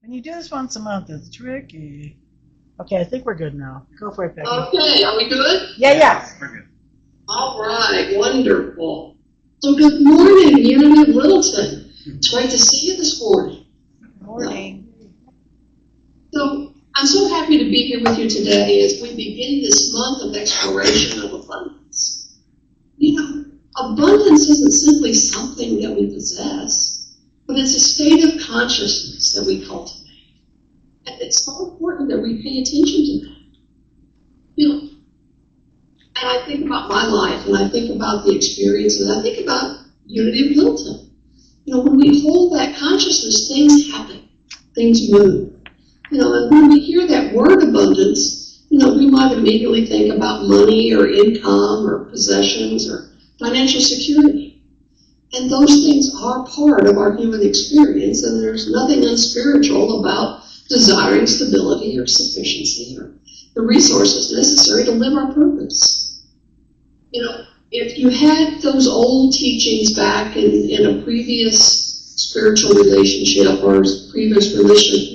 When you do this once a month, it's tricky. Okay, I think we're good now. Go for it, Becky. Okay, are we good? Yeah. We're good. All right, wonderful. So good morning, Unity of Littleton. It's great to see you this morning. Good morning. So I'm so happy to be here with you today as we begin this month of exploration of abundance. You know, abundance isn't simply something that we possess, but it's a state of consciousness that we cultivate. And it's so important that we pay attention to that. You know, and I think about my life, and I think about the experiences, I think about Unity of Littleton. You know, when we hold that consciousness, things happen, things move. You know, and when we hear that word abundance, you know, we might immediately think about money or income or possessions or financial security. And those things are part of our human experience, and there's nothing unspiritual about desiring stability or sufficiency or the resources necessary to live our purpose. You know, if you had those old teachings back in a previous spiritual relationship or previous religious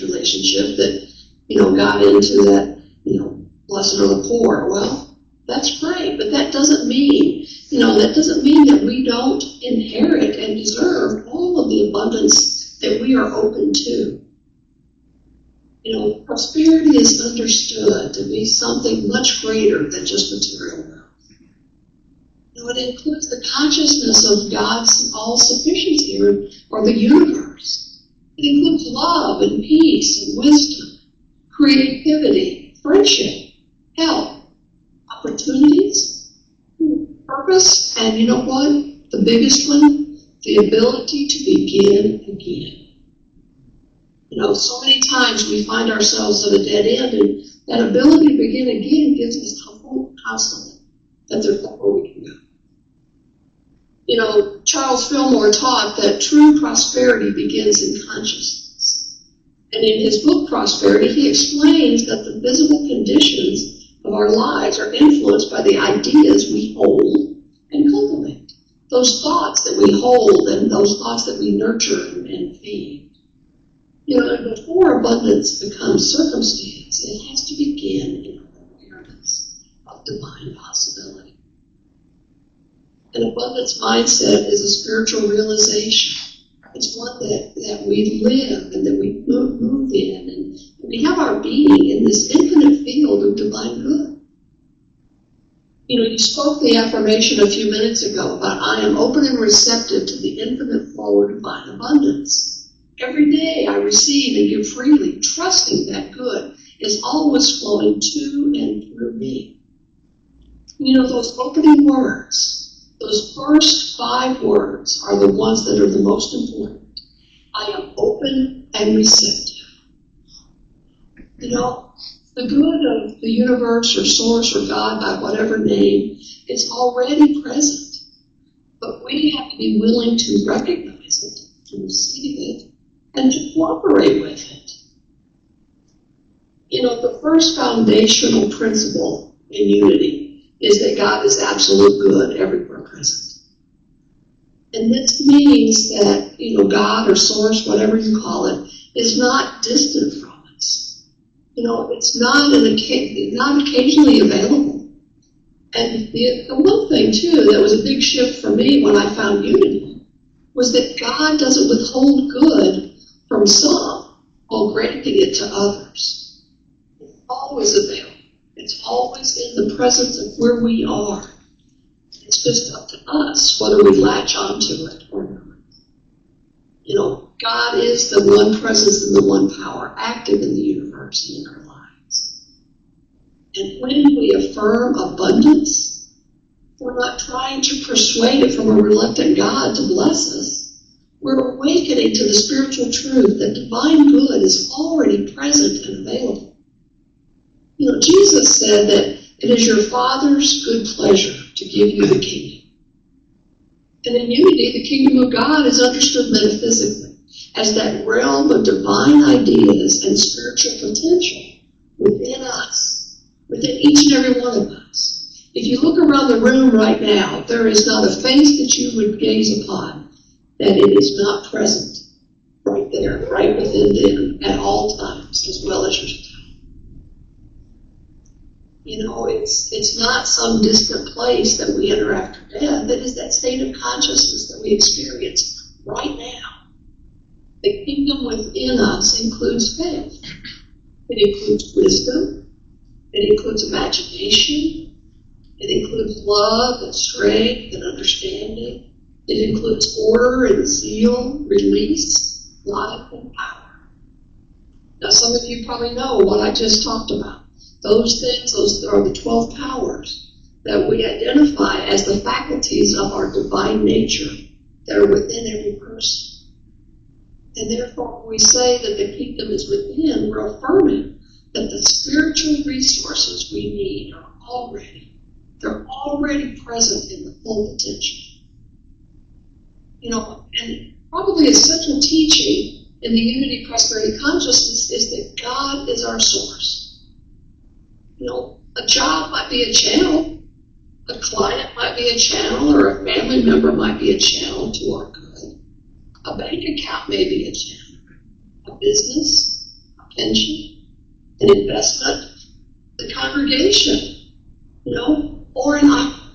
relationship that, you know, got into that, you know, blessed are the poor, well, that's great, but that doesn't mean, that we don't inherit and deserve all of the abundance that we are open to. You know, prosperity is understood to be something much greater than just material wealth. You know, it includes the consciousness of God's all-sufficiency or the universe. It includes love and peace and wisdom, creativity, friendship, health, opportunities, purpose, and you know what? The biggest one, the ability to begin again. You know, so many times we find ourselves at a dead end, and that ability to begin again gives us hope constantly that there's somewhere we can go. You know, Charles Fillmore taught that true prosperity begins in consciousness. And in his book, Prosperity, he explains that the visible conditions of our lives are influenced by the ideas we hold and cultivate. Those thoughts that we hold and those thoughts that we nurture and feed. You know, and before abundance becomes circumstance, it has to begin in our awareness of divine possibility. An abundance mindset is a spiritual realization. It's one that we live and that we move in, and we have our being in this infinite field of divine good. You know, you spoke the affirmation a few minutes ago about I am open and receptive to the infinite flow of divine abundance. Every day I receive and give freely, trusting that good is always flowing to and through me. You know, those opening words, those first 5 words are the ones that are the most important. I am open and receptive. You know, the good of the universe or source or God by whatever name is already present. But we have to be willing to recognize it, to receive it, and to cooperate with it. You know, the first foundational principle in unity is that God is absolute good everywhere present. And this means that, you know, God or source, whatever you call it, is not distant from us. You know, it's not occasionally available. And the one thing, too, that was a big shift for me when I found unity was that God doesn't withhold good from some while granting it to others. It's always available. It's always in the presence of where we are. It's just up to us whether we latch onto it or not. You know, God is the one presence and the one power active in the universe and in our lives. And when we affirm abundance, we're not trying to persuade it from a reluctant God to bless us. We're awakening to the spiritual truth that divine good is already present and available. You know, Jesus said that it is your Father's good pleasure to give you the kingdom. And in unity, the kingdom of God is understood metaphysically as that realm of divine ideas and spiritual potential within us, within each and every one of us. If you look around the room right now, there is not a face that you would gaze upon that it is not present right there, right within them, at all times, as well as yourself. It's not some distant place that we enter after death. It is that state of consciousness that we experience right now. The kingdom within us includes faith. It includes wisdom. It includes imagination. It includes love and strength and understanding. It includes order and zeal, release, life, and power. Now, some of you probably know what I just talked about. Those things, those are the 12 powers that we identify as the faculties of our divine nature that are within every person. And therefore, when we say that the kingdom is within, we're affirming that the spiritual resources we need are they're already present in the full potential. And probably a central teaching in the unity prosperity consciousness is that God is our source. A job might be a channel, a client might be a channel, or a family member might be a channel to our good. A bank account may be a channel, a business, a pension, an investment, the congregation,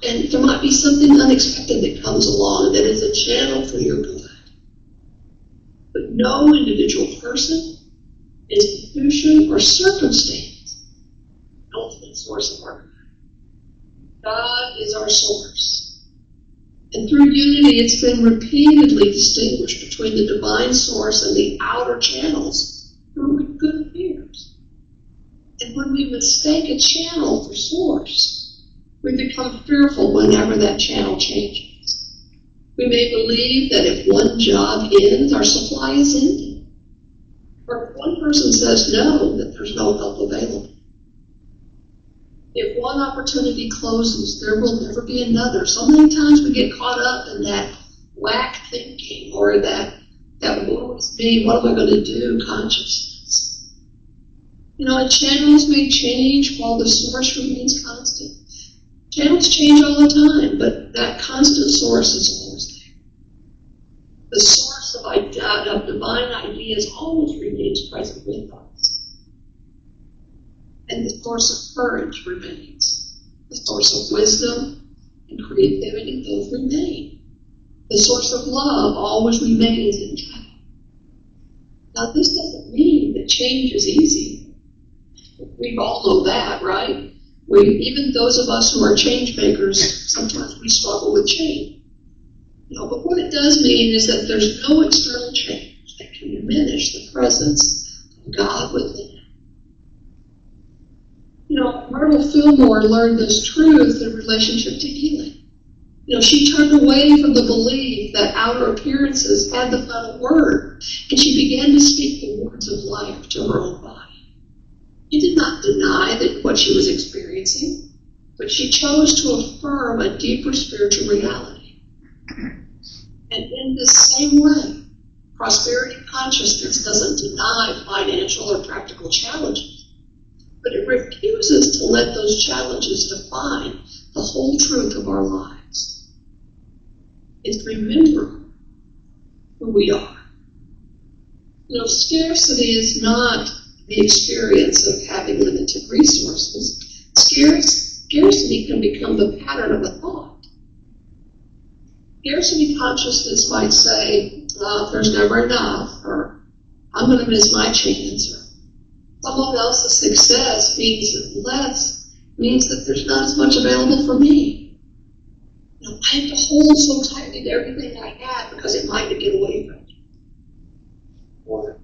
and there might be something unexpected that comes along that is a channel for your good. But no individual person, institution, or circumstance ultimate source of our good. God is our source. And through unity, it's been repeatedly distinguished between the divine source and the outer channels through good appears. And when we mistake a channel for source, we become fearful whenever that channel changes. We may believe that if one job ends, our supply is ended. Or if one person says no, that there's no help available. If one opportunity closes, there will never be another. So many times we get caught up in that whack thinking or that woe is me, what am I going to do consciousness. And channels may change while the source remains constant. Channels change all the time, but that constant source is always there. The source of divine ideas always remains present with us. And the source of courage remains. The source of wisdom and creativity, those remain. The source of love always remains intact. Now, this doesn't mean that change is easy. We all know that, right? Even those of us who are change makers, sometimes we struggle with change. But what it does mean is that there's no external change that can diminish the presence of God within. Myrtle Fillmore learned this truth in relationship to healing. She turned away from the belief that outer appearances had the final word, and she began to speak the words of life to her own body. She did not deny what she was experiencing, but she chose to affirm a deeper spiritual reality. And in the same way, prosperity consciousness doesn't deny financial or practical challenges, but it refuses to let those challenges define the whole truth of our lives. It's remembering who we are. Scarcity is not the experience of having limited resources. Scarcity can become the pattern of a thought. Scarcity consciousness might say, there's never enough, or I'm going to miss my chance, or someone else's success means that there's not as much available for me. I have to hold so tightly to everything I have because it might get away from me. Or,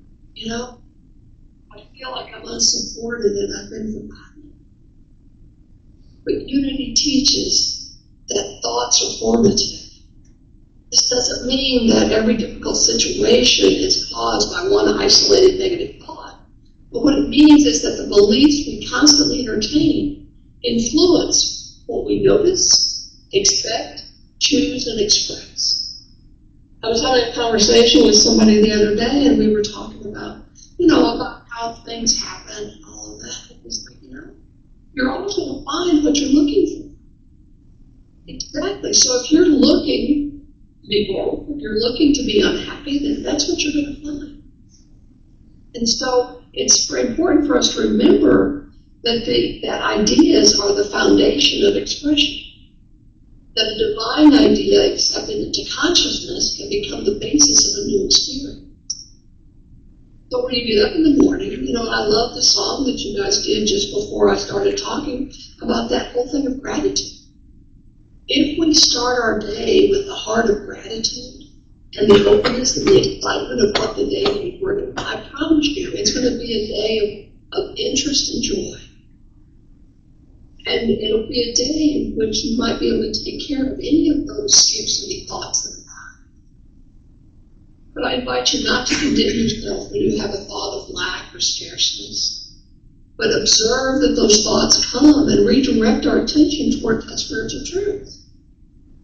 I feel like I'm unsupported and I've been forgotten. But unity teaches that thoughts are formative. This doesn't mean that every difficult situation is caused by one isolated negative thought. But what it means is that the beliefs we constantly entertain influence what we notice, expect, choose, and express. I was having a conversation with somebody the other day, and we were talking about, about how things happen and all of that. It was like, you're always going to find what you're looking for. Exactly. So if you're looking to be broke, if you're looking to be unhappy, then that's what you're going to find. And so it's very important for us to remember that that ideas are the foundation of expression. That a divine idea accepted into consciousness can become the basis of a new experience. So when you get up in the morning, I love the song that you guys did just before I started talking about that whole thing of gratitude. If we start our day with a heart of gratitude and the openness and the excitement of what the day will bring, I promise you it's going to be a day of interest and joy. And it'll be a day in which you might be able to take care of any of those scarcity thoughts that are. But I invite you not to condemn yourself when you have a thought of lack or scarceness, but observe that those thoughts come and redirect our attention toward that spiritual truth.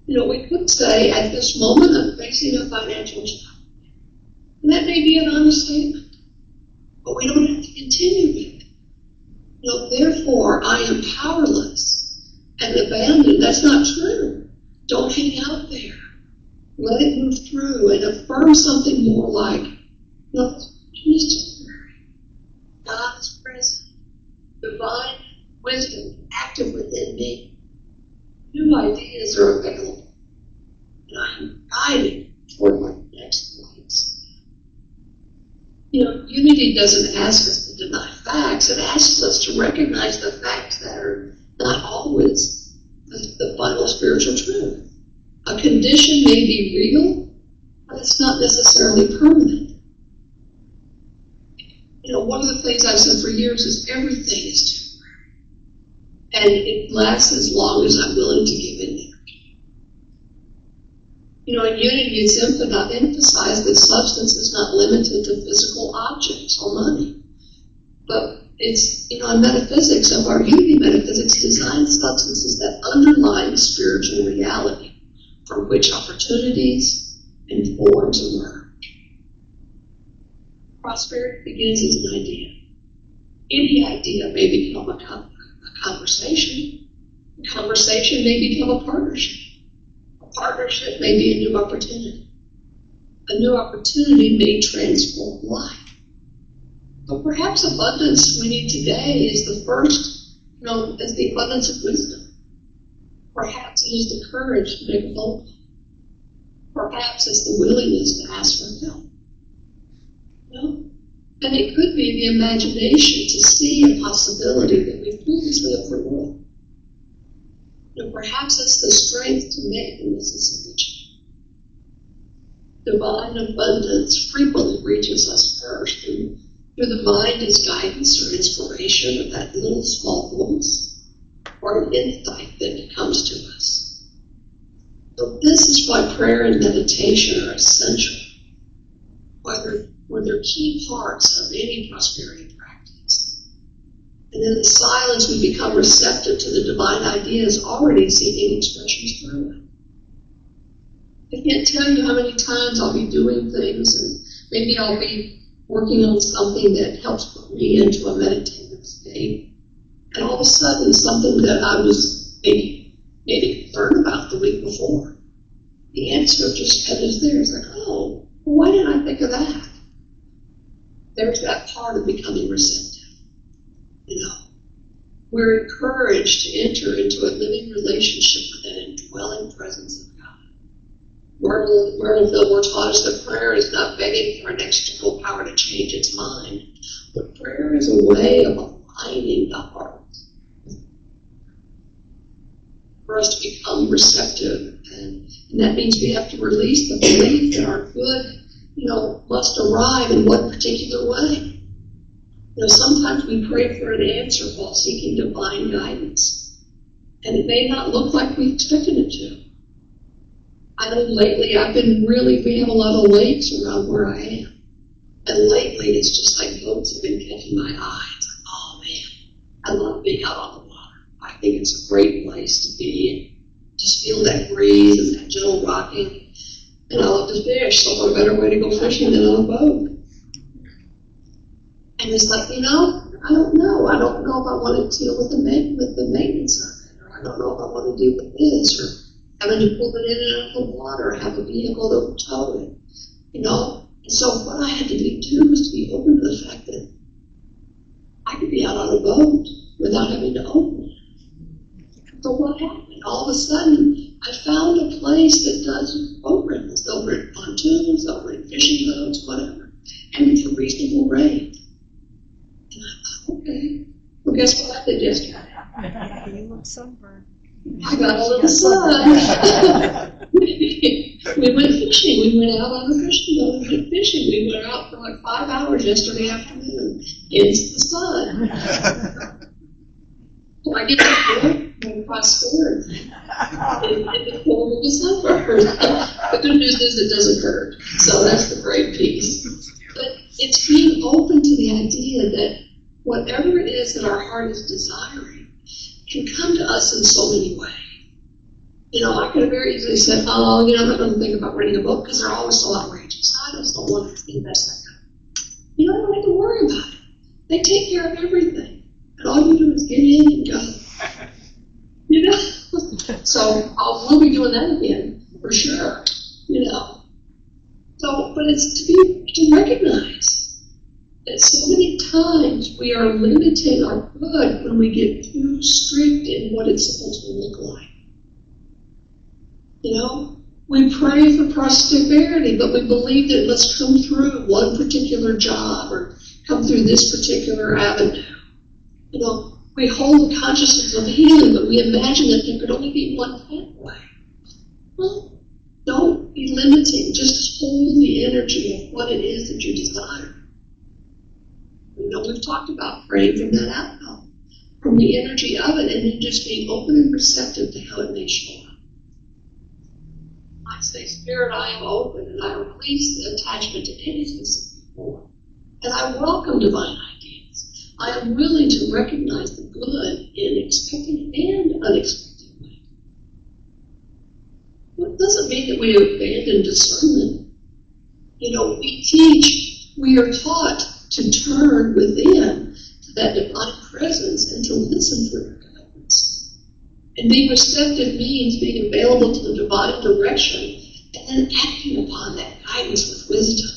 We could say, at this moment, I'm facing a financial challenge. And that may be an honest statement, but we don't have to continue with it. Therefore, I am powerless and abandoned. That's not true. Don't hang out there. Let it move through and affirm something more like, just temporary. God is present. Divine wisdom active within me. New ideas are available. And I'm guided toward my next place. Unity doesn't ask us to deny facts. It asks us to recognize the facts that are not always the final spiritual truth. A condition may be real, but it's not necessarily permanent. One of the things I've said for years is everything is temporary. And it lasts as long as I'm willing to give in energy. In unity, it's emphasized that substance is not limited to physical objects or money. But it's, in metaphysics, of our unity metaphysics, design substances that underlie the spiritual reality from which opportunities and forms emerge. Prosperity begins as an idea. Any idea may become a conversation. A conversation may become a partnership. A partnership may be a new opportunity. A new opportunity may transform life. But perhaps abundance we need today is the first, is the abundance of wisdom. Perhaps it is the courage to make a phone call. Perhaps it's the willingness to ask for help. And it could be the imagination to see a possibility that we previously overlooked. Perhaps it's the strength to make the necessary change. Divine abundance frequently reaches us first through the mind as guidance or inspiration of that little small voice or an insight that comes to us. So this is why prayer and meditation are essential. They're key parts of any prosperity practice. And in the silence, we become receptive to the divine ideas already seeking expressions through it. I can't tell you how many times I'll be doing things, and maybe I'll be working on something that helps put me into a meditative state. And all of a sudden, something that I was maybe concerned about the week before, the answer just is there. It's like, oh, why didn't I think of that? There's that part of becoming receptive. We're encouraged to enter into a living relationship with that indwelling presence of God. Myrtle Fillmore taught us that prayer is not begging for an external power to change its mind, but prayer is a way of aligning the heart for us to become receptive. And that means we have to release the belief that our good must arrive in one particular way. Sometimes we pray for an answer while seeking divine guidance, and it may not look like we expected it to. I know lately we have a lot of lakes around where I am, and lately it's just like boats have been catching my eye. It's like, oh man, I love being out on the water. I think it's a great place to be and just feel that breeze and that gentle rocking. And I love to fish, so what better way to go fishing than on a boat? And it's like, I don't know. I don't know if I want to deal with the maintenance of it, or I don't know if I want to deal with this, or having to pull it in and out of the water, or have a vehicle that will tow it. And so what I had to do was to be open to the fact that I could be out on a boat without having to open it. So what happened? All of a sudden, I found a place that does boat rentals. They'll rent pontoons, they'll rent fishing boats, whatever. And it's a reasonable rate. And I thought, okay. Well, guess what I did yesterday? You look sunburned. I got a little sun. We went fishing. We went out on a fishing boat and went fishing. We went out for like 5 hours yesterday afternoon in the sun. So I get to work and prosperity in the form of a sunburn. The good news is it doesn't hurt. So that's the great piece. But it's being open to the idea that whatever it is that our heart is desiring can come to us in so many ways. You know, I could have very easily said, oh, you know, I'm not going to think about reading a book because they're always so outrageous. I just don't want to invest that kind. You don't have to worry about it. They take care of everything. And all you do is get in and go. You know? So we'll be doing that again, for sure. You know? So, but it's to recognize that so many times we are limiting our good when we get too strict in what it's supposed to look like. You know, we pray for prosperity, but we believe that it must come through one particular job or come through this particular avenue. You know, we hold the consciousness of healing, but we imagine that there could only be one pathway. Well, don't be limiting. Just hold the energy of what it is that you desire. You know, we've talked about praying from that outcome, from the energy of it, and then just being open and receptive to how it may show up. I say, Spirit, I am open, and I release the attachment to any specific form. And I welcome divine ideas. I am willing to recognize the good in expected and unexpected ways. It doesn't mean that we abandon discernment. You know, we are taught to turn within to that divine presence and to listen for your guidance. And being receptive means being available to the divine direction and then acting upon that guidance with wisdom.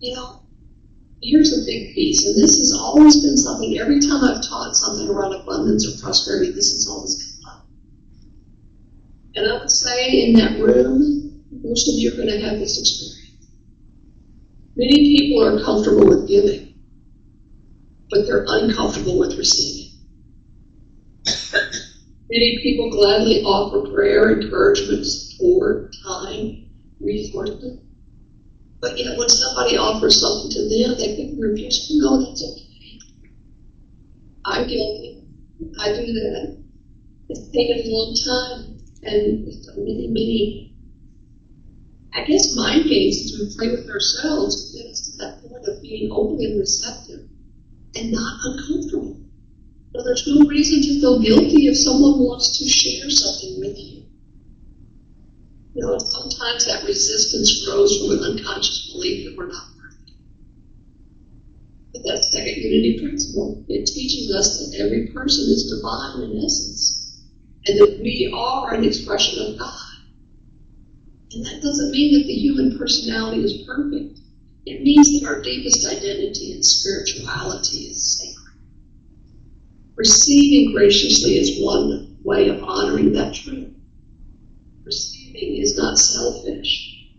You know, here's a big piece, and this has always been something, every time I've taught something around abundance or prosperity, this has always come up. And I would say in that room, most of you are going to have this experience. Many people are comfortable with giving, but they're uncomfortable with receiving. Many people gladly offer prayer, encouragement, support, time, resources. But yet when somebody offers something to them, they can refuse to know that's okay. I'm guilty. I do that. It's taken a long time and many, I guess, mind games as we play with ourselves to get us to that point of being open and receptive and not uncomfortable. So there's no reason to feel guilty if someone wants to share something with you. You know, sometimes that resistance grows from an unconscious belief that we're not perfect. But that second unity principle, it teaches us that every person is divine in essence, and that we are an expression of God. And that doesn't mean that the human personality is perfect. It means that our deepest identity and spirituality is sacred. Receiving graciously is one way of honoring that truth. Receiving is not selfish.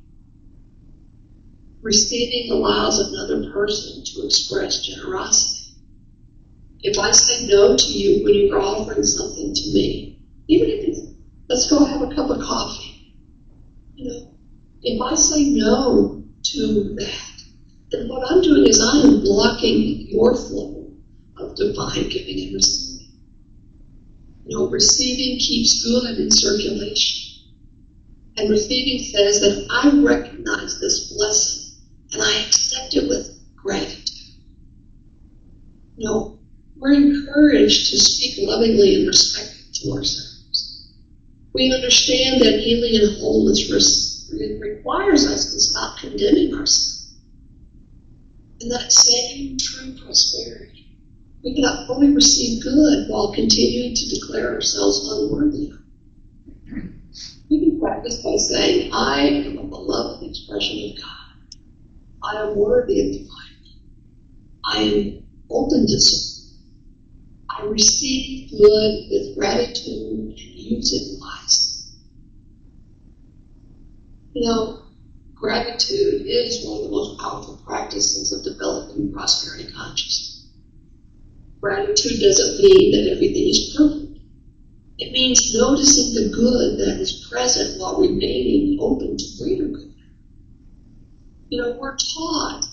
Receiving allows another person to express generosity. If I say no to you when you're offering something to me, even if it's, let's go have a cup of coffee. You know, if I say no to that, then what I'm doing is I am blocking your flow of divine giving and receiving. You know, receiving keeps good in circulation. And receiving says that I recognize this blessing and I accept it with gratitude. You know, we're encouraged to speak lovingly and respectfully to ourselves. We understand that healing and wholeness requires us to stop condemning ourselves. And that same true prosperity. We cannot fully receive good while continuing to declare ourselves unworthy of it. We can practice by saying, I am a beloved expression of God. I am worthy of the Bible. I am open to serve. I receive good with gratitude and use it wisely. You know, gratitude is one of the most powerful practices of developing prosperity consciousness. Gratitude doesn't mean that everything is perfect. It means noticing the good that is present while remaining open to greater good. You know, we're taught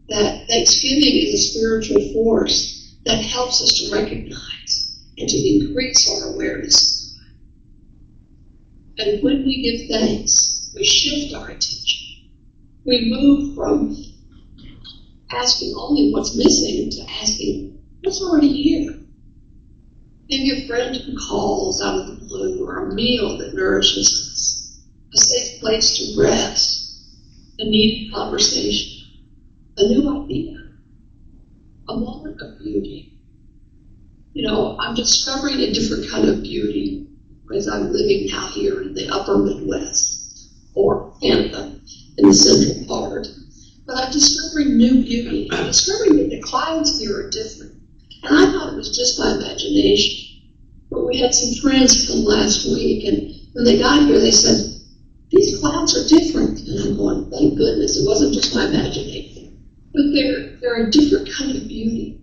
that Thanksgiving is a spiritual force that helps us to recognize and to increase our awareness of God. And when we give thanks, we shift our attention. We move from asking only what's missing to asking what's already here. Maybe a friend who calls out of the blue, or a meal that nourishes us, a safe place to rest, a needed conversation, a new idea, a moment of beauty. You know, I'm discovering a different kind of beauty as I'm living now here in the upper Midwest, or Canada in the central part. But I'm discovering new beauty. I'm discovering that the clouds here are different. And I thought it was just my imagination. But we had some friends come last week, and when they got here, they said, these clouds are different. And I'm going, thank goodness, it wasn't just my imagination. But they're a different kind of beauty.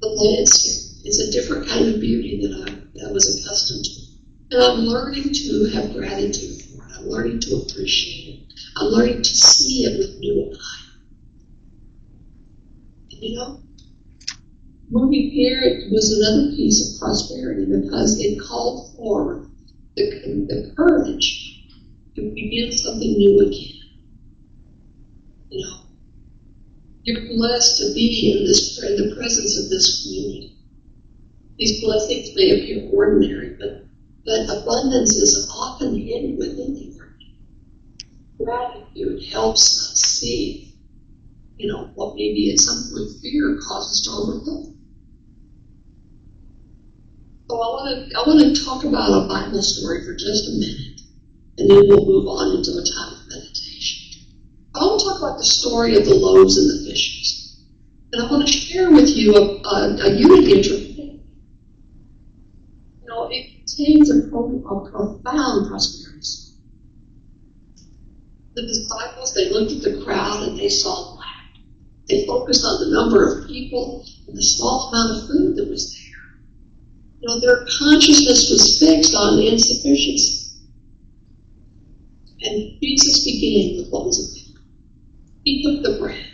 The landscape is a different kind of beauty that I was accustomed to. And I'm learning to have gratitude for it. I'm learning to appreciate it. I'm learning to see it with new eyes. And you know, moving here was another piece of prosperity because it called forward the courage to begin something new again. You know, you're blessed to be in the presence of this community. These blessings may appear ordinary, but abundance is often hidden within the ordinary. Gratitude helps us see, you know, what maybe at some point fear causes to overlook. So I want to talk about a Bible story for just a minute, and then we'll move on into a time of meditation. I want to talk about the story of the loaves and the fishes. And I want to share with you a unity interpretation. You know, it contains a profound prosperity story. The disciples, they looked at the crowd and they saw lack. They focused on the number of people and the small amount of food that was there. You know, their consciousness was fixed on insufficiency. And Jesus began with what was available. He took the bread.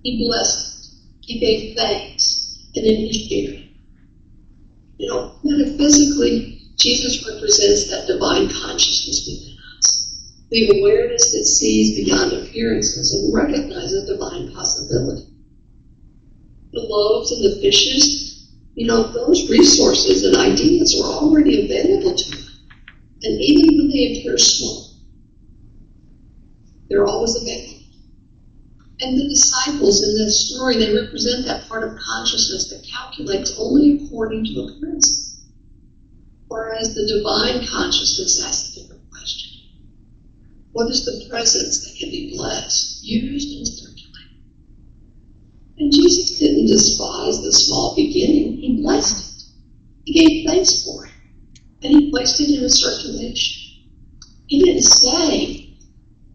He blessed it. He gave thanks. And then he shared it. You know, metaphysically, Jesus represents that divine consciousness within us. The awareness that sees beyond appearances and recognizes divine possibility. The loaves and the fishes, you know, those resources and ideas are already available to them. And even when they appear small, they're always available. And the disciples in this story, they represent that part of consciousness that calculates only according to appearances. Whereas the divine consciousness asks a different question. What is the presence that can be blessed, used, and circulated? And Jesus didn't despise the small beginning. He blessed it. He gave thanks for it. And he placed it in a circulation. He didn't say,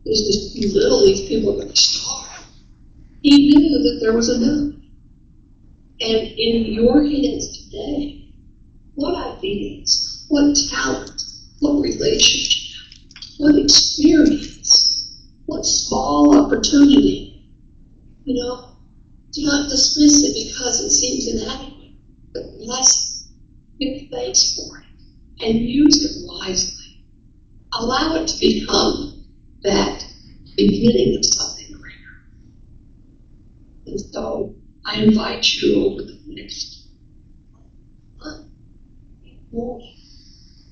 there's this too little, these people are going to starve. He knew that there was enough. And in your hands today, what ideas, what talent, what relationship, what experience, what small opportunity, you know, do not dismiss it because it seems inadequate, but bless it, give thanks for it, and use it wisely. Allow it to become that beginning of something greater. And so I invite you over the next month,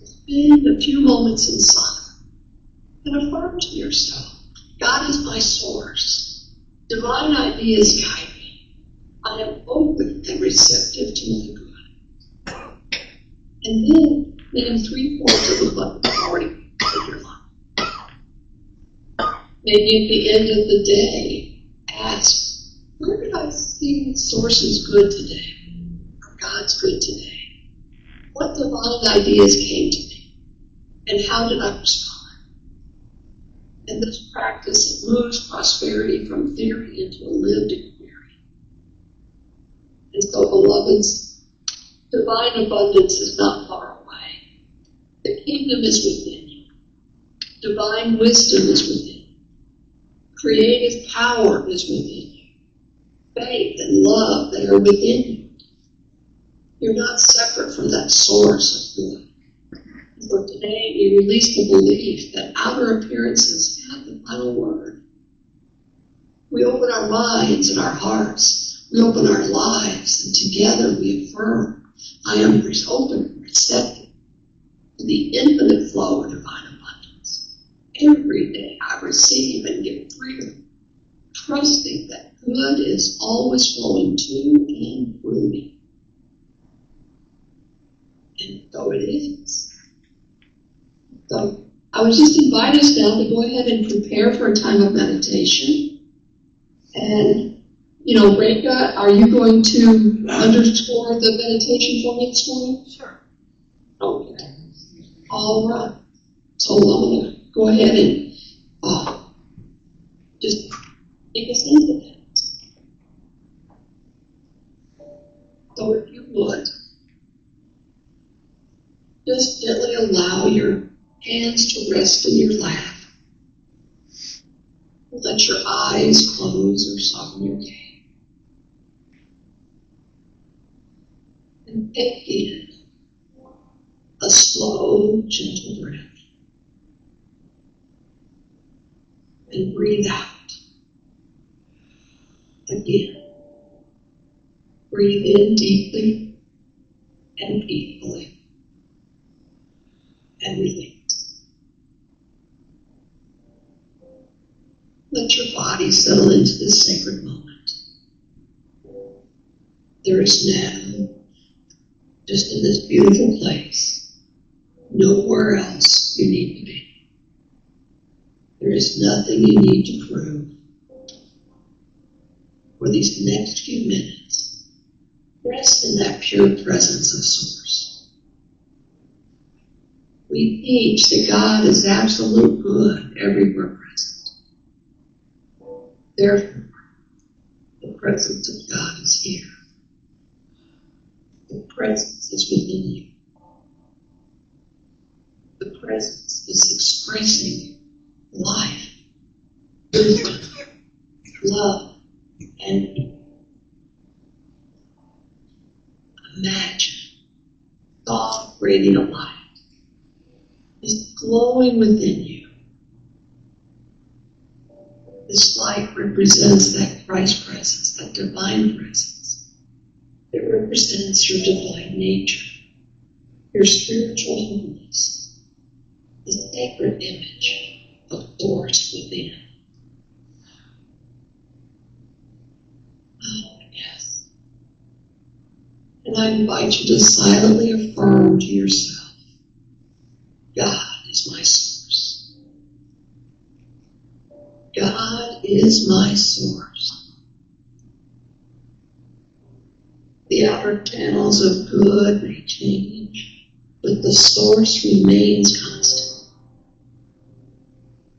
spend a few moments in silence and affirm to yourself, God is my source. Divine ideas guide me. I am open and receptive to my good. And then name 3 points of the abundant already in your life. Maybe at the end of the day, ask, where did I see Source's good today? Or God's good today? What divine ideas came to me? And how did I respond? And this practice moves prosperity from theory into a lived experience. And so, beloveds, divine abundance is not far away. The kingdom is within you. Divine wisdom is within you. Creative power is within you. Faith and love that are within you. You're not separate from that source of good. So today we release the belief that outer appearances have the final word. We open our minds and our hearts. We open our lives, and together we affirm, I am open, receptive to the infinite flow of divine abundance. Every day I receive and get freedom, trusting that good is always flowing to and through me. And so it is. So I would just invite us now to go ahead and prepare for a time of meditation. And, Reka, are you going to underscore the meditation for me this morning? Sure. Okay. All right. So I'm going to go ahead and just take us into that. So if you would, just gently allow your hands to rest in your lap. Let your eyes close or soften your gaze. And take in a slow, gentle breath. And breathe out. Again. Breathe in deeply and peacefully. And release. Let your body settle into this sacred moment. There is now, just in this beautiful place, nowhere else you need to be. There is nothing you need to prove. For these next few minutes, rest in that pure presence of Source. We teach that God is absolute good everywhere present. Therefore, the presence of God is here. The presence is within you. The presence is expressing life, wisdom, love, and peace. Imagine God radiant light is glowing within you. This light represents that Christ presence, that divine presence. It represents your divine nature, your spiritual wholeness, the sacred image of Source within. Oh, yes. And I invite you to silently affirm to yourself, God is my source. God is my source. The outer channels of good may change, but the source remains constant.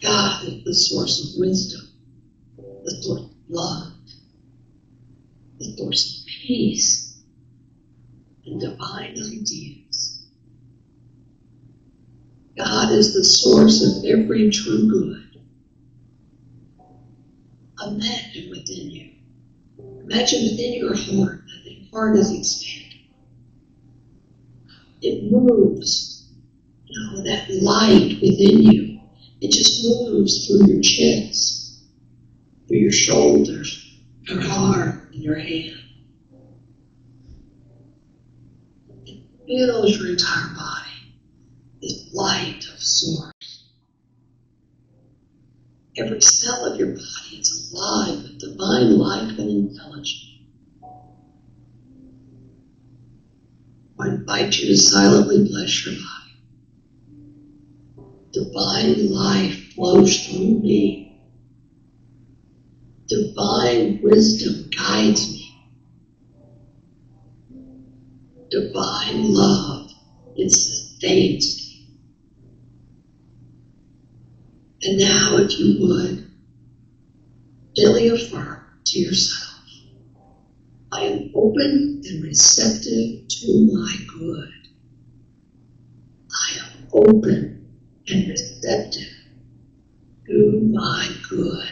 God is the source of wisdom, the source of love, the source of peace, and divine ideas. God is the source of every true good. Imagine within you. Imagine within your heart that the heart is expanding. It moves. That light within you. It just moves through your chest, through your shoulders, your arm, and your hand. It fills your entire body. This light of Source. Every cell of your body is alive with divine life and intelligence. I invite you to silently bless your body. Divine life flows through me. Divine wisdom guides me. Divine love, it sustains me. And now, if you would, gently affirm to yourself, I am open and receptive to my good. I am open and receptive to my good.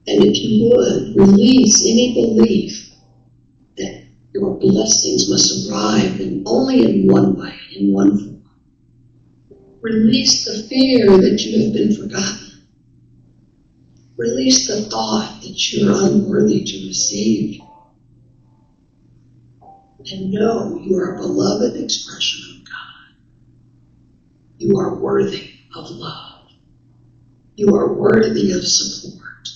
And if you would, release any belief that your blessings must arrive only in one way, in one form. Release the fear that you have been forgotten. Release the thought that you're unworthy to receive. And know you are a beloved expression of God. You are worthy of love. You are worthy of support.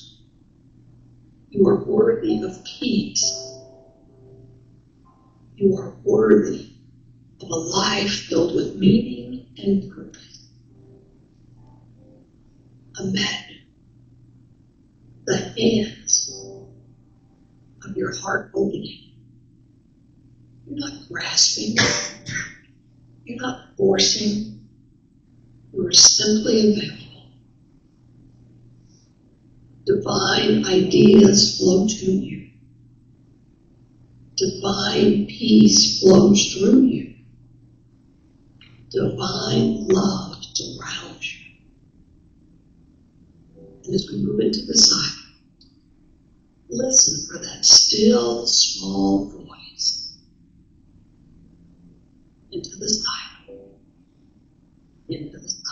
You are worthy of peace. You are worthy of a life filled with meaning and purpose. Imagine the hands of your heart opening. You're not grasping. You're not forcing. You are simply available. Divine ideas flow to you. Divine peace flows through you. Divine love surrounds you. And as we move into the silence, listen for that still, small voice. Into the silence. Into the silence.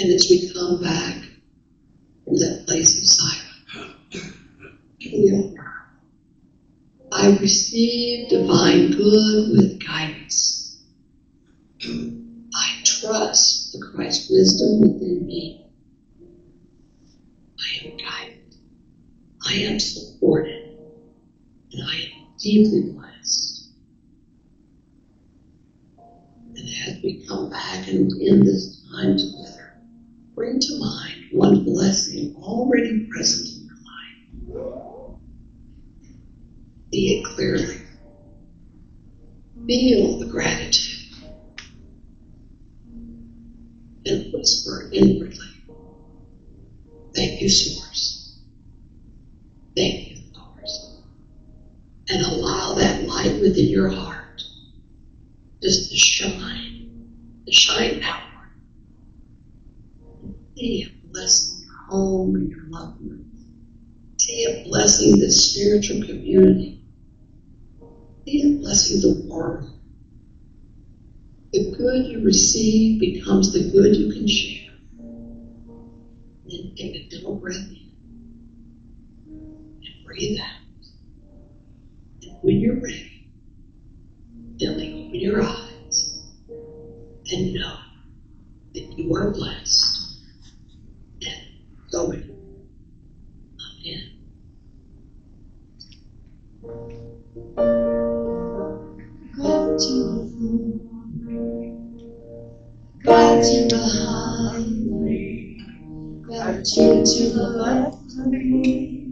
And as we come back from that place of silence, we affirm, I receive divine good with guidance. I trust the Christ wisdom within me. I am guided. I am supported. And I am deeply blessed. And as we come back and end this time together, bring to mind one blessing already present in your life. See it clearly. Feel the gratitude. And whisper inwardly, thank you, Source. Thank you, Source. And allow that light within your heart just to shine outward. See it blessing your home and your loved ones. See it blessing this spiritual community. See it blessing the world. The good you receive becomes the good you can share. Then take a gentle breath in and breathe out. And when you're ready, gently open your eyes and know that you are blessed and so many. Amen. Gratitude, gratitude behind me, gratitude to the left of me,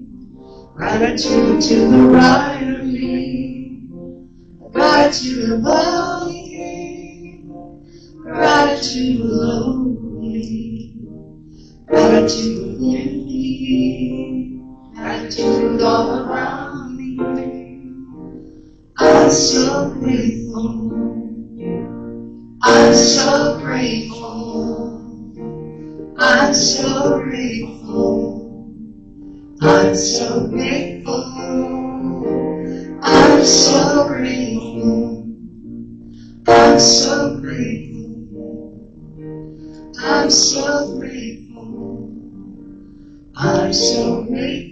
gratitude to the right of me, gratitude above me, gratitude below me, gratitude within me, gratitude all around me. I'm so grateful. I'm so grateful. I'm so grateful. I'm I'm so grateful. I'm so grateful. I'm so grateful. I'm so grateful. I'm so grateful.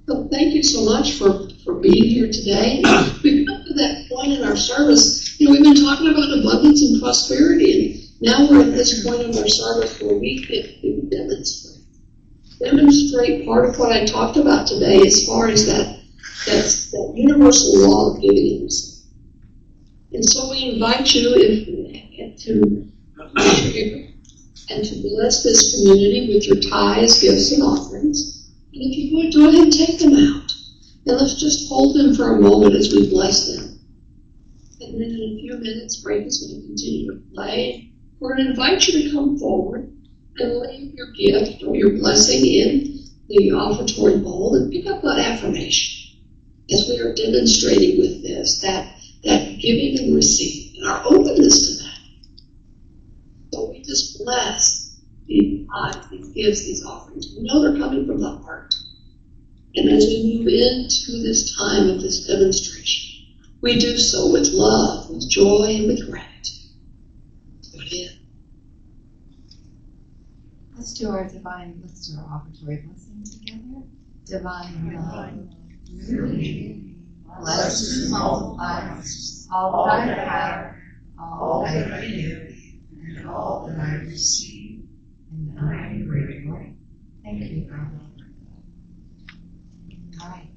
So thank you so much for being here today. We've come to that point in our service. You know, we've been talking about abundance and prosperity, and now we're at this point in our service where we get to demonstrate part of what I talked about today as far as that universal law of giving and receiving. And so we invite you to bless this community with your tithes, gifts, and offerings. And if you would, go ahead and take them out. And let's just hold them for a moment as we bless them. And then in a few minutes, Frank is going to continue to play. We're going to invite you to come forward and leave your gift or your blessing in the offertory bowl and pick up that affirmation as we are demonstrating with this, that giving and receiving and our openness to that. So we just bless these tithes, these gifts, these offerings. We know they're coming from the heart. And as we move into this time of this demonstration, we do so with love, with joy, and with gratitude. Go ahead. Let's do our offertory blessing together. Divine love, unity, bless and multiply all that I have, all that I give, and all that I receive, and I am grateful. Thank you, God. All right.